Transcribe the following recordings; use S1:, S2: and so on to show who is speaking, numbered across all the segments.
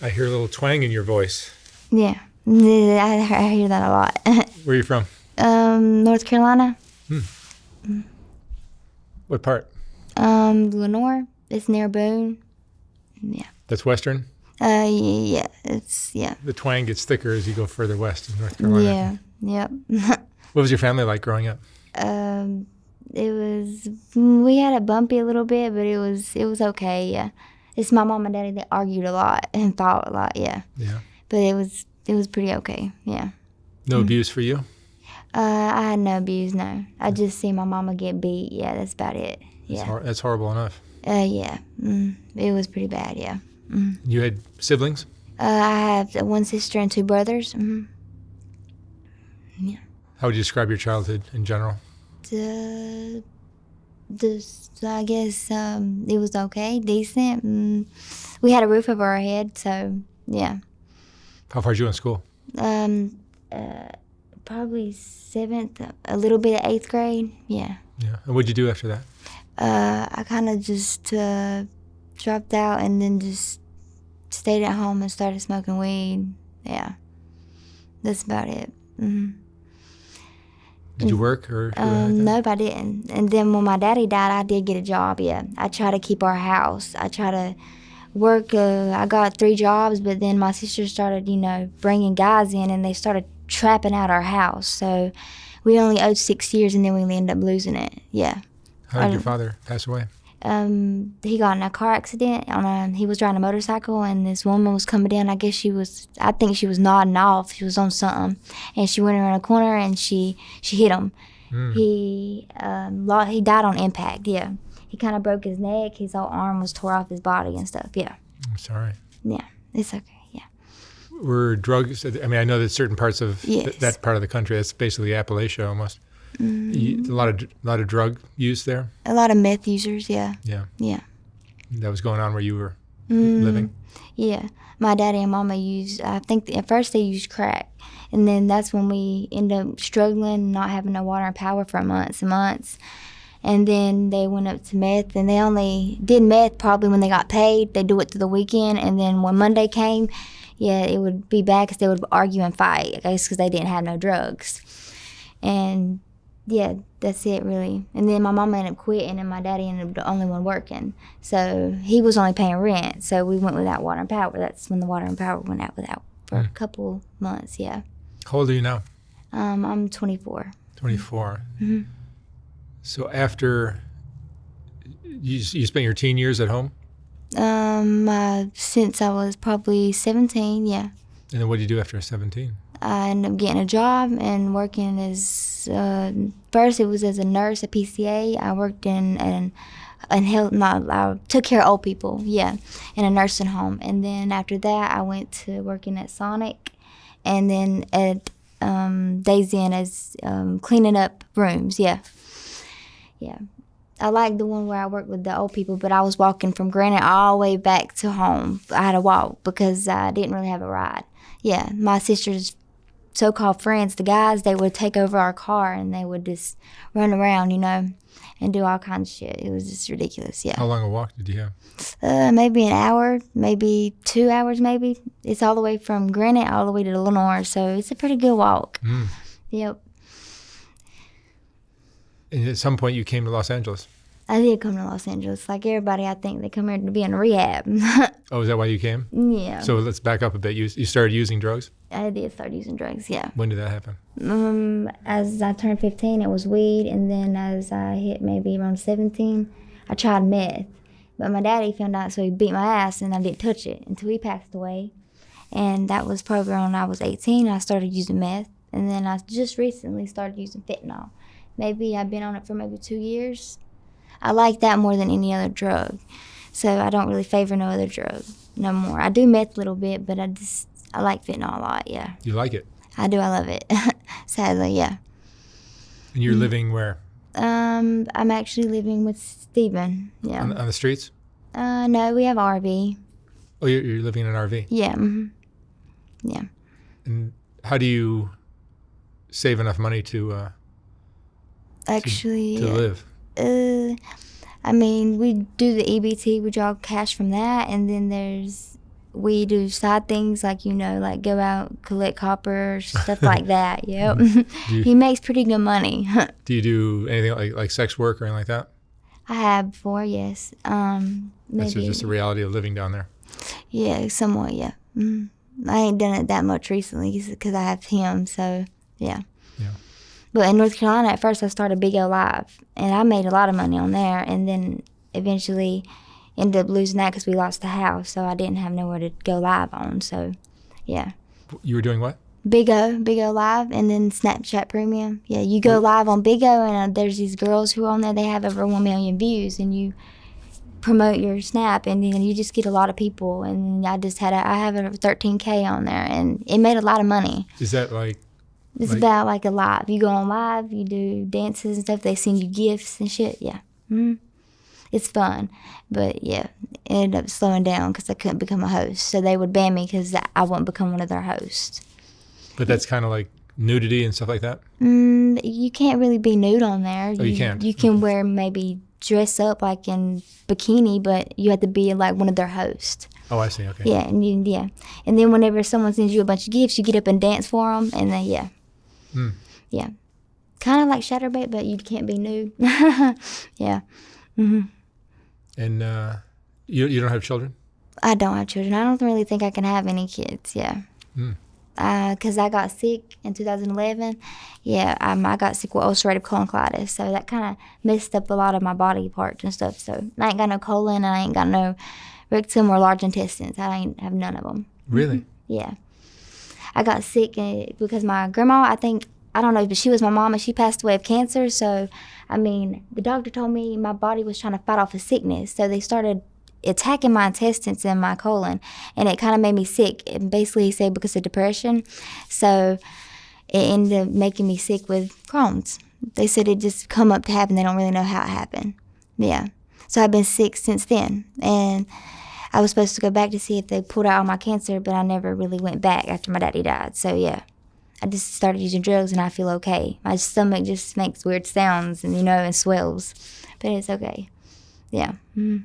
S1: I hear a little twang in your voice.
S2: Yeah. I hear that a lot.
S1: Where are you from?
S2: North Carolina.
S1: What part?
S2: Lenore. It's near Boone. Yeah.
S1: That's Western?
S2: Yeah. It's, yeah.
S1: The twang gets thicker as you go further west in North Carolina.
S2: Yeah. Yep.
S1: What was your family like growing up?
S2: We had it bumpy a little bit, but it was okay, yeah. It's my mom and daddy that argued a lot and fought a lot, yeah.
S1: Yeah.
S2: But it was pretty okay, yeah.
S1: No abuse for you?
S2: I had no abuse, no. I just see my mama get beat, yeah, that's about it. Yeah.
S1: That's horrible enough.
S2: Yeah. It was pretty bad, yeah.
S1: You had siblings?
S2: I have one sister and two brothers. Yeah.
S1: How would you describe your childhood in general?
S2: I guess it was okay, decent. We had a roof over our head, so yeah.
S1: How far did you go in school?
S2: Probably 7th, a little bit of 8th grade, yeah.
S1: Yeah. And what'd you do after that?
S2: I kind of just dropped out and then just stayed at home and started smoking weed. Yeah, that's about it.
S1: Did you work or do anything like that?
S2: Nope, I didn't. And then when my daddy died, I did get a job, yeah. I try to keep our house. I try to work. I got 3 jobs, but then my sister started, bringing guys in, and they started trapping out our house. So we only owed 6 years, and then we ended up losing it, yeah.
S1: How did your father pass away?
S2: He got in a car accident. He was riding a motorcycle, and this woman was coming down. I think she was nodding off. She was on something, and she went around a corner and she hit him. He died on impact. Yeah, he kind of broke his neck. His whole arm was tore off his body and stuff. Yeah.
S1: I'm sorry.
S2: Yeah, it's okay. Yeah.
S1: Were drugs? I mean, I know that certain parts of
S2: Yes.
S1: that part of the country. That's basically Appalachia almost. A lot of drug use there.
S2: A lot of meth users. Yeah.
S1: Yeah.
S2: Yeah.
S1: That was going on where you were living.
S2: Yeah, my daddy and mama used, I think at first they used crack, and then that's when we ended up struggling, not having no water and power for months and months. And then they went up to meth, and they only did meth probably when they got paid. They do it through the weekend, and then when Monday came, yeah, it would be bad because they would argue and fight, I guess because they didn't have no drugs. And yeah, that's it really. And then my mama ended up quitting, and my daddy ended up the only one working. So he was only paying rent. So we went without water and power. That's when the water and power went out without for a couple months, yeah.
S1: How old are you now?
S2: I'm 24.
S1: 24. So after you spent your teen years at home?
S2: Since I was probably 17, yeah.
S1: And then what did you do after 17?
S2: I ended up getting a job and working as, first it was as a nurse, a PCA. I worked in health, I took care of old people, yeah, in a nursing home. And then after that, I went to working at Sonic, and then at Days Inn as cleaning up rooms, yeah. Yeah. I like the one where I worked with the old people, but I was walking from Granite all the way back to home. I had to walk because I didn't really have a ride. Yeah, my sister's so-called friends, the guys, they would take over our car and they would just run around, and do all kinds of shit. It was just ridiculous, yeah.
S1: How long a walk did you have?
S2: Maybe an hour, maybe 2 hours, maybe. It's all the way from Granite all the way to Lenore, so it's a pretty good walk. Yep.
S1: And at some point you came to Los Angeles.
S2: I did come to Los Angeles. Like everybody, I think they come here to be in rehab.
S1: Oh, is that why you came?
S2: Yeah.
S1: So let's back up a bit. You started using drugs?
S2: I did start using drugs, yeah.
S1: When did that happen?
S2: As I turned 15, it was weed, and then as I hit maybe around 17, I tried meth. But my daddy found out, so he beat my ass, and I didn't touch it until he passed away. And that was probably around when I was 18, I started using meth. And then I just recently started using fentanyl. Maybe I've been on it for maybe 2 years. I like that more than any other drug. So I don't really favor no other drug no more. I do meth a little bit, but I like fentanyl a lot, yeah.
S1: You like it?
S2: I do, I love it. Sadly, yeah.
S1: And you're living where?
S2: I'm actually living with Steven, yeah.
S1: On the streets?
S2: No, we have RV.
S1: Oh, you're living in an RV?
S2: Yeah, yeah.
S1: And how do you save enough money to
S2: Actually,
S1: live?
S2: I mean, we do the EBT, we draw cash from that, and then there's we do side things like, like go out, collect copper, stuff like that. Yep. He makes pretty good money.
S1: Do you do anything like sex work or anything like that?
S2: I have before, yes.
S1: That's
S2: Maybe.
S1: just the reality of living down there.
S2: Yeah, somewhat, yeah. I ain't done it that much recently because I have him, so yeah.
S1: Yeah.
S2: But in North Carolina, at first I started Big O Live, and I made a lot of money on there, and then eventually ended up losing that because we lost the house, so I didn't have nowhere to go live on, so yeah.
S1: You were doing what?
S2: Big O Live, and then Snapchat Premium. Yeah, you go live on Big O, and there's these girls who are on there, they have over 1 million views, and you promote your Snap, and then you just get a lot of people, and I have over 13K on there, and it made a lot of money.
S1: Is that like...
S2: It's about like a live. You go on live, you do dances and stuff, they send you gifts and shit, yeah. It's fun, but yeah, it ended up slowing down because I couldn't become a host, so they would ban me because I wouldn't become one of their hosts.
S1: But that's kind of like nudity and stuff like that?
S2: You can't really be nude on there.
S1: Oh, you can't?
S2: You can wear, maybe dress up like in bikini, but you have to be like one of their hosts.
S1: Oh, I see, okay.
S2: Yeah, and then whenever someone sends you a bunch of gifts, you get up and dance for them, and then, yeah. Yeah. Kind of like Shatterbait, but you can't be nude. Yeah.
S1: And you don't have children?
S2: I don't have children. I don't really think I can have any kids, yeah. Because I got sick in 2011. Yeah, I got sick with ulcerative colon colitis, so that kind of messed up a lot of my body parts and stuff. So I ain't got no colon, and I ain't got no rectum or large intestines. I ain't have none of them.
S1: Really?
S2: Yeah. I got sick because my grandma, I don't know, but she was my mom, and she passed away of cancer. So, I mean, the doctor told me my body was trying to fight off a sickness. So they started attacking my intestines and my colon, and it kind of made me sick. And basically, he said because of depression. So it ended up making me sick with Crohn's. They said it just come up to happen. They don't really know how it happened. Yeah. So I've been sick since then. And I was supposed to go back to see if they pulled out all my cancer, but I never really went back after my daddy died. So, yeah. I just started using drugs, and I feel okay. My stomach just makes weird sounds and swells. But it's okay. Yeah.
S1: Yeah,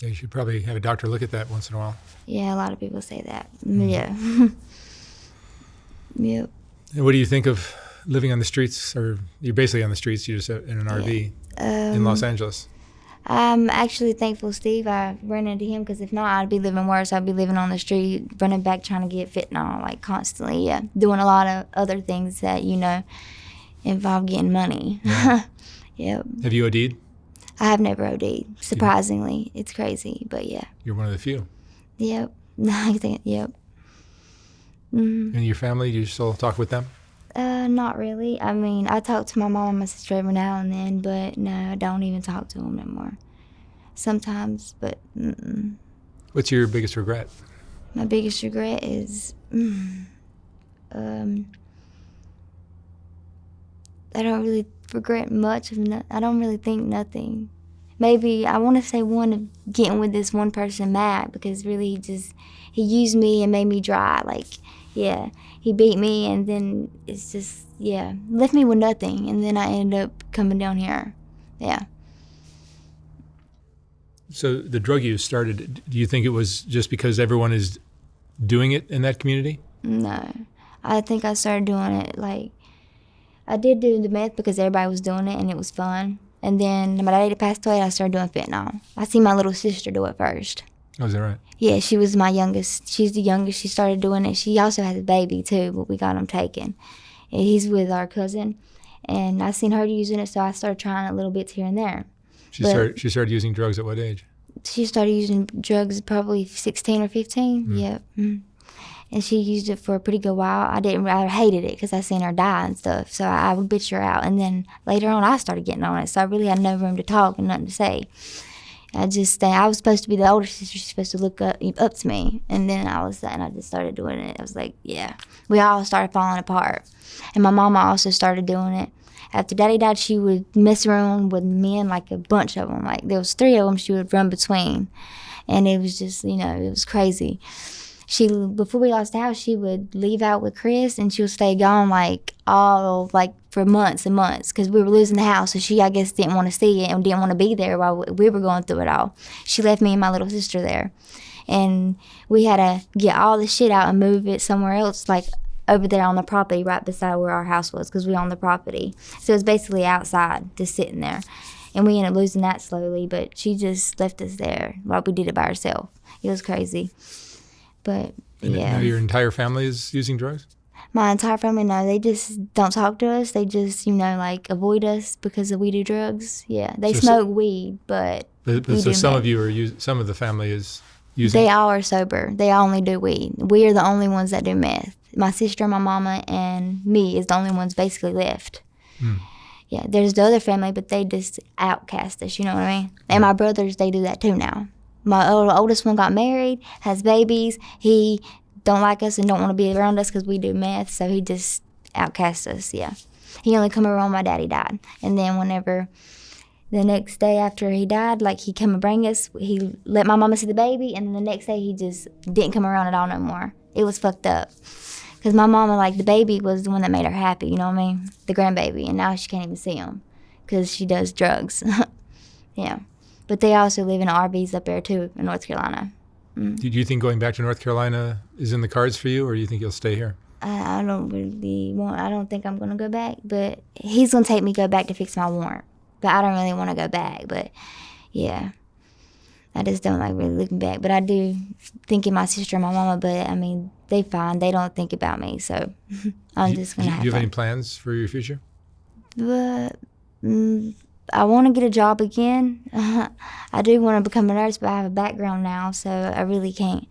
S1: you should probably have a doctor look at that once in a while.
S2: Yeah, a lot of people say that. Yeah. Yep.
S1: And what do you think of living on the streets? Or you're basically on the streets, you're just in an RV in Los Angeles.
S2: I'm actually thankful Steve, I ran into him, because if not, I'd be living worse. I'd be living on the street, running back, trying to get fentanyl, like constantly, yeah. Doing a lot of other things that, involve getting money. Yeah. Yep.
S1: Have you OD'd?
S2: I have never OD'd, surprisingly. It's crazy, but yeah.
S1: You're one of the few.
S2: Yep. Yep.
S1: And your family, do you still talk with them?
S2: Not really. I mean, I talk to my mom and my sister every now and then, but no, I don't even talk to them anymore. Sometimes, but
S1: What's your biggest regret?
S2: My biggest regret is, I don't really regret much of I don't really think nothing. Maybe I want to say one of getting with this one person, Matt, because really he used me and made me dry. Like, yeah, he beat me, and then it's just, yeah, left me with nothing, and then I ended up coming down here. Yeah.
S1: So the drug use started, do you think it was just because everyone is doing it in that community?
S2: No. I think I started doing it, like, I did do the meth because everybody was doing it, and it was fun. And then my daddy passed away, and I started doing fentanyl. I seen my little sister do it first.
S1: Oh, is that right?
S2: Yeah, she was my youngest. She's the youngest. She started doing it. She also has a baby, too, but we got him taken. And he's with our cousin. And I seen her using it, so I started trying it little bits here and there.
S1: She started using drugs at what age?
S2: She started using drugs probably 16 or 15. Yeah. And she used it for a pretty good while. I hated it because I seen her die and stuff, so I would bitch her out. And then later on, I started getting on it, so I really had no room to talk and nothing to say. I was supposed to be the older sister. She's supposed to look up to me. And then I just started doing it. I was like, yeah. We all started falling apart. And my mama also started doing it. After Daddy died, she would mess around with men, like a bunch of them. Like, there was 3 of them she would run between. And it was just, it was crazy. Before we lost the house, she would leave out with Chris, and she would stay gone, for months and months, because we were losing the house. So she, I guess, didn't want to see it and didn't want to be there while we were going through it all. She left me and my little sister there. and we had to get all the shit out and move it somewhere else, like over there on the property right beside where our house was, because we own the property. So it's basically outside, just sitting there. And we ended up losing that slowly, but she just left us there while we did it by herself. It was crazy. But,
S1: and
S2: yeah.
S1: Now your entire family is using drugs?
S2: My entire family, no, they just don't talk to us. They just, like, avoid us because we do drugs. Yeah, they smoke weed, but
S1: so some of you are some of the family is using.
S2: They all are sober. They only do weed. We are the only ones that do meth. My sister, my mama, and me is the only ones basically left. Yeah, there's the other family, but they just outcast us. You know what I mean? And my brothers, they do that too now. My oldest one got married, has babies. He don't like us and don't want to be around us because we do meth, so he just outcasts us. Yeah, he only come around when my daddy died, and then whenever the next day after he died, like, he come and bring us, he let my mama see the baby, and then the next day he just didn't come around at all no more. It was fucked up. Because my mama, like, the baby was the one that made her happy, you know what I mean? The grandbaby, and now she can't even see him because she does drugs. Yeah. But they also live in RVs up there, too, in North Carolina.
S1: Do you think going back to North Carolina is in the cards for you, or do you think you'll stay here?
S2: I don't think I'm going to go back, but he's going to take me go back to fix my warrant. But I don't really want to go back, but, yeah. I just don't like really looking back. But I do think of my sister and my mama, but, I mean, they fine. They don't think about me, so I'm just going to have
S1: Do you have
S2: fun.
S1: any plans for your future?
S2: But I want to get a job again. I do want to become a nurse, but I have a background now, so I really can't.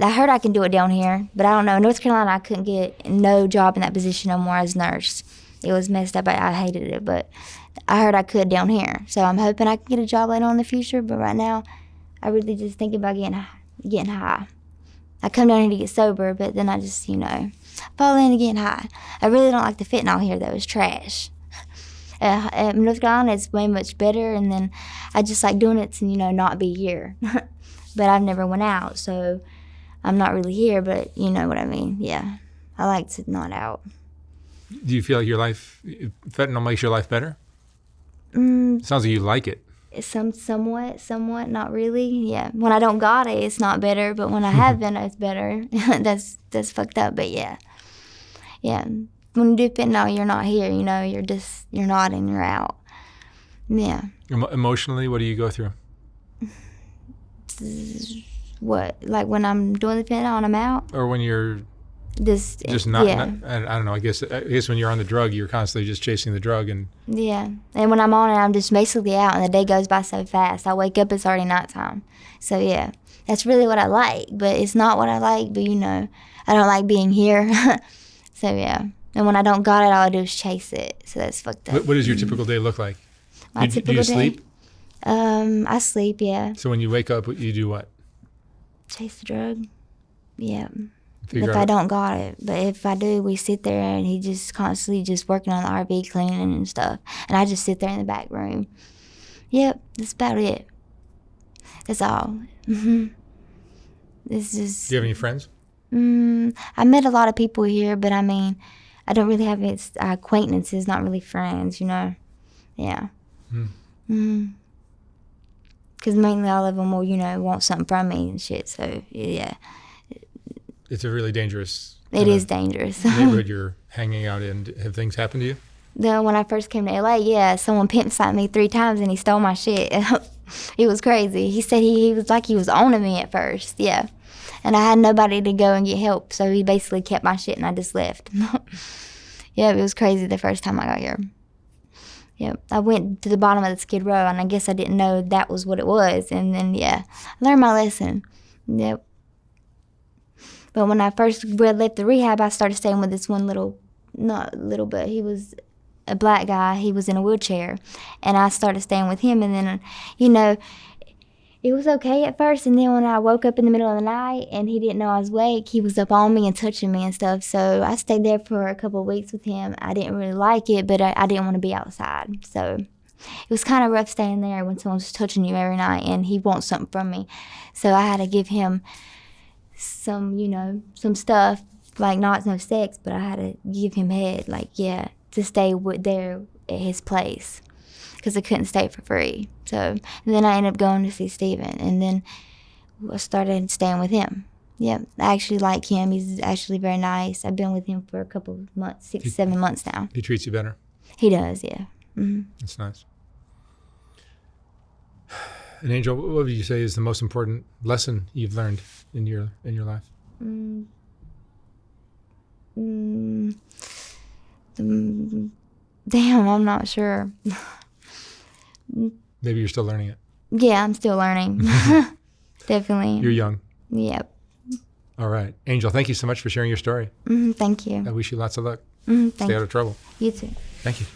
S2: I heard I can do it down here, but I don't know. In North Carolina, I couldn't get no job in that position no more as a nurse. It was messed up. I hated it, but I heard I could down here. So I'm hoping I can get a job later on in the future, but right now, I really just think about getting high. I come down here to get sober, but then I just, fall into getting high. I really don't like the fentanyl here, though. It's trash. In North Carolina, it's way much better, and then I just like doing it to, not be here. But I've never went out, so I'm not really here, but you know what I mean. Yeah, I like to not out.
S1: Do you feel like fentanyl makes your life better? Sounds like you like it.
S2: Somewhat, not really. Yeah, when I don't got it, it's not better, but when I have been, it's better. That's fucked up, but yeah. When you do fentanyl, you're not here, you're not and you're out. Yeah.
S1: Emotionally, what do you go through?
S2: What, like when I'm doing the fentanyl and I'm out?
S1: Or when you're
S2: just
S1: not,
S2: yeah.
S1: I don't know, I guess when you're on the drug, you're constantly just chasing the drug. And
S2: yeah, and when I'm on it, I'm just basically out, and the day goes by so fast. I wake up, it's already nighttime. So yeah, that's really what I like, but it's not what I like, but I don't like being here. So yeah, and when I don't got it, all I do is chase it. So that's fucked up.
S1: What does your typical day look like?
S2: Do you
S1: sleep?
S2: I sleep, yeah.
S1: So when you wake up, you do what?
S2: Chase the drug. Yeah.
S1: Figure
S2: if
S1: out
S2: I don't got it. But if I do, we sit there and he just constantly just working on the RV, cleaning and stuff. And I just sit there in the back room. Yep, that's about it. That's all. It's just...
S1: Do you have any friends?
S2: I met a lot of people here, but I mean, I don't really have acquaintances, not really friends, Yeah. Because mainly all of them will, want something from me and shit. So, yeah.
S1: It's a really dangerous...
S2: It is dangerous.
S1: neighborhood you're hanging out in. Have things happened to you?
S2: When I first came to LA, yeah, someone pimp slapped me 3 times and he stole my shit. It was crazy. He said he was like he was owning me at first, yeah. And I had nobody to go and get help, so he basically kept my shit and I just left. Yeah, it was crazy the first time I got here. Yep, I went to the bottom of the Skid Row, and I guess I didn't know that was what it was. And then, yeah, I learned my lesson. Yep. But when I first left the rehab, I started staying with this one not little, but he was a black guy. He was in a wheelchair. And I started staying with him. And then, it was okay at first. And then when I woke up in the middle of the night and he didn't know I was awake, he was up on me and touching me and stuff. So I stayed there for a couple of weeks with him. I didn't really like it, but I didn't want to be outside. So it was kind of rough staying there when someone's touching you every night and he wants something from me. So I had to give him some stuff, like no sex, but I had to give him head, to stay there at his place. Because I couldn't stay for free. So and then I ended up going to see Steven. And then started staying with him. Yep, I actually like him. He's actually very nice. I've been with him for a couple of months, 6, 7 months now.
S1: He treats you better.
S2: He does, yeah. Mm-hmm.
S1: That's nice. And Angel, what would you say is the most important lesson you've learned in your life?
S2: Damn, I'm not sure.
S1: Maybe you're still learning it.
S2: Yeah, I'm still learning. Definitely.
S1: You're young.
S2: Yep.
S1: All right. Angel, thank you so much for sharing your story.
S2: Thank you.
S1: I wish you lots of luck.
S2: Thank
S1: Stay out of trouble.
S2: you too.
S1: Thank you.